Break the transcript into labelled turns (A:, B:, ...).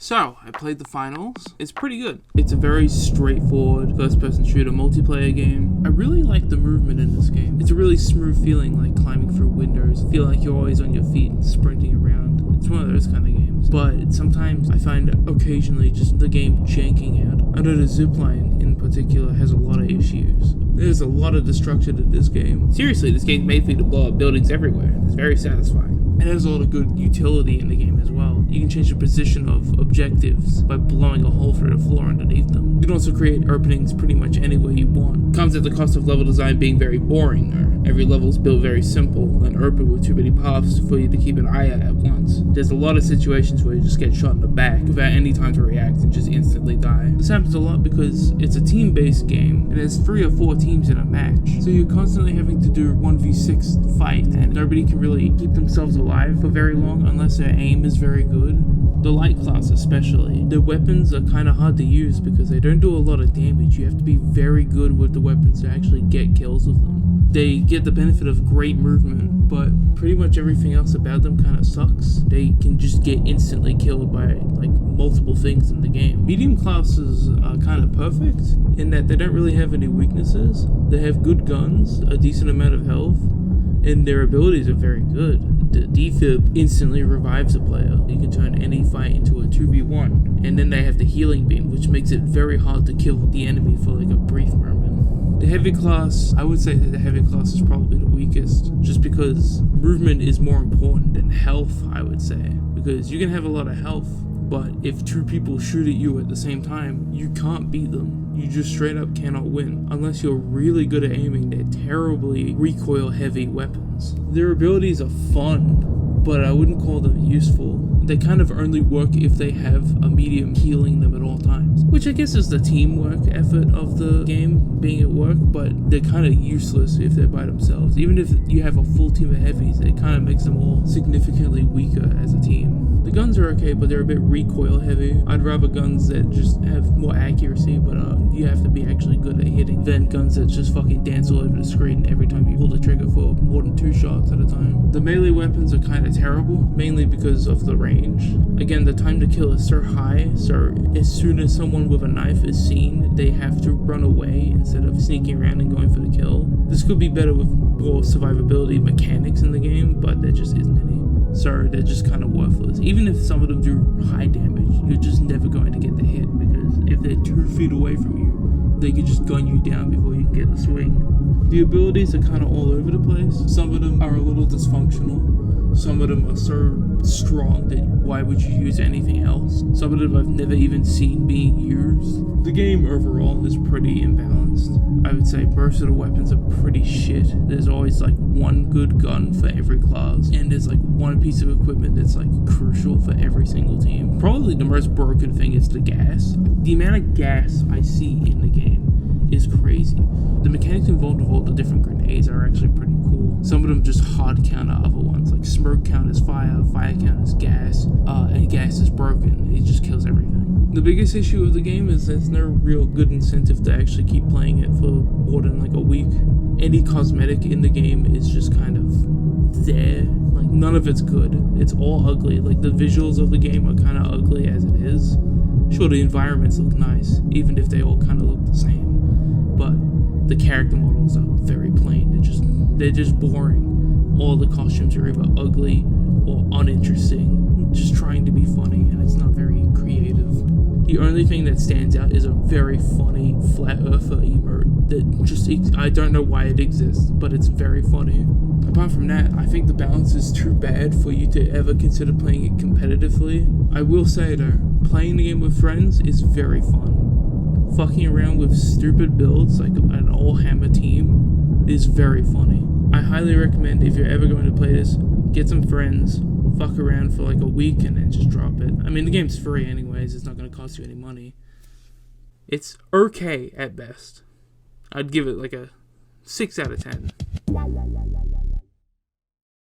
A: So, I played the finals. It's pretty good. It's a very straightforward first-person shooter multiplayer game. I really like the movement in this game. It's a really smooth feeling, like climbing through windows. Feel like you're always on your feet and sprinting around. It's one of those kind of games. But sometimes I find occasionally just the game janking out. I know the zipline in particular has a lot of issues. There's a lot of destruction in this game. Seriously, this game's made for you to blow up buildings everywhere. It's very satisfying. It has a lot of good utility in the game as well. You can change the position of objectives by blowing a hole through the floor underneath them. You can also create openings pretty much any way you want. It comes at the cost of level design being very boring, or every level is built very simple and open with too many paths for you to keep an eye out at once. There's a lot of situations where you just get shot in the back without any time to react and just instantly die. This happens a lot because it's a team-based game and there's 3 or 4 teams in a match. So you're constantly having to do a 1v6 fight and nobody can really keep themselves alive for very long unless their aim is very good. The light class especially. The weapons are kind of hard to use because they don't do a lot of damage. You have to be very good with the weapons to actually get kills with them. They get the benefit of great movement, but pretty much everything else about them kind of sucks. They can just get instantly killed by like multiple things in the game. Medium classes are kind of perfect in that they don't really have any weaknesses. They have good guns, a decent amount of health, and their abilities are very good. The defib instantly revives a player. You can turn any fight into a 2v1. And then they have the healing beam, which makes it very hard to kill the enemy for like a brief moment. The heavy class, I would say that the heavy class is probably the weakest, just because movement is more important than health, I would say. Because you can have a lot of health, but if 2 people shoot at you at the same time, you can't beat them. You just straight up cannot win. Unless you're really good at aiming their terribly recoil-heavy weapons. Their abilities are fun, but I wouldn't call them useful. They kind of only work if they have a medium healing them at all times. Which I guess is the teamwork effort of the game being at work, but they're kind of useless if they're by themselves. Even if you have a full team of heavies, it kind of makes them all significantly weaker as a team. The guns are okay, but they're a bit recoil heavy. I'd rather guns that just have more accuracy, but you have to be actually good at hitting, than guns that just fucking dance all over the screen every time you pull the trigger for more than 2 shots at a time. The melee weapons are kind of terrible, mainly because of the range. Again, the time to kill is so high, so as soon as someone with a knife is seen, they have to run away instead of sneaking around and going for the kill. This could be better with more survivability mechanics in the game, but there just isn't any. So they're just kind of worthless. Even if some of them do high damage, you're just never going to get the hit, because if they're 2 feet away from you, they can just gun you down before you can get the swing. The abilities are kind of all over the place. Some of them are a little dysfunctional. Some of them are so strong that why would you use anything else? Some of them I've never even seen being used. The game overall is pretty imbalanced. I would say most of the weapons are pretty shit. There's always like 1 good gun for every class, and there's like 1 piece of equipment that's like crucial for every single team. Probably the most broken thing is the gas. The amount of gas I see in the game is crazy. The mechanics involved with all the different grenades are actually pretty cool. Some of them just hard counter other ones, like smoke count is fire, fire count is gas, and gas is broken. It just kills everything. The biggest issue of the game is there's no real good incentive to actually keep playing it for more than like a week. Any cosmetic in the game is just kind of there. Like none of it's good. It's all ugly. Like the visuals of the game are kind of ugly as it is. Sure, the environments look nice, even if they all kind of look the same. But the character models are very plain. They're just boring. All the costumes are either ugly or uninteresting, just trying to be funny, and it's not very creative. The only thing that stands out is a very funny flat earther emote that just, I don't know why it exists, but it's very funny. Apart from that, I think the balance is too bad for you to ever consider playing it competitively. I will say though, playing the game with friends is very fun. Fucking around with stupid builds like an all-hammer team is very funny. I highly recommend, if you're ever going to play this, get some friends, fuck around for like a week and then just drop it. I mean, the game's free anyways, it's not going to cost you any money. It's okay at best. I'd give it like a 6 out of 10.